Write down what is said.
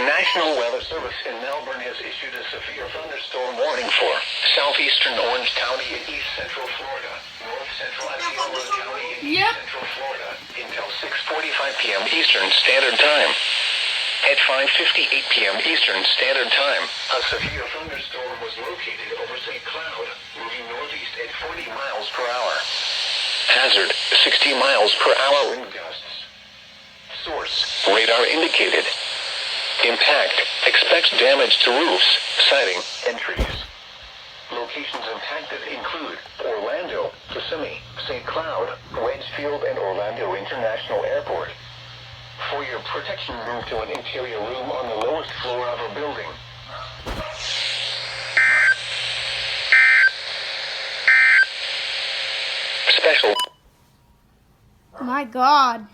National Weather Service in Melbourne has issued a severe thunderstorm warning for southeastern Orange County and east central Florida, north central Osceola County and east central Florida until 6:45 p.m. Eastern Standard Time. At 5:58 p.m. Eastern Standard Time, a severe thunderstorm was located over St. Cloud, moving northeast at 40 miles per hour. Hazard, 60 miles per hour wind gusts. Source, radar indicated. Impact, expects damage to roofs, siding, and trees. Locations impacted include Orlando, Kissimmee, St. Cloud, Wedgefield, and Orlando International Airport. For your protection, move to an interior room on the lowest floor of a building. Special. My God.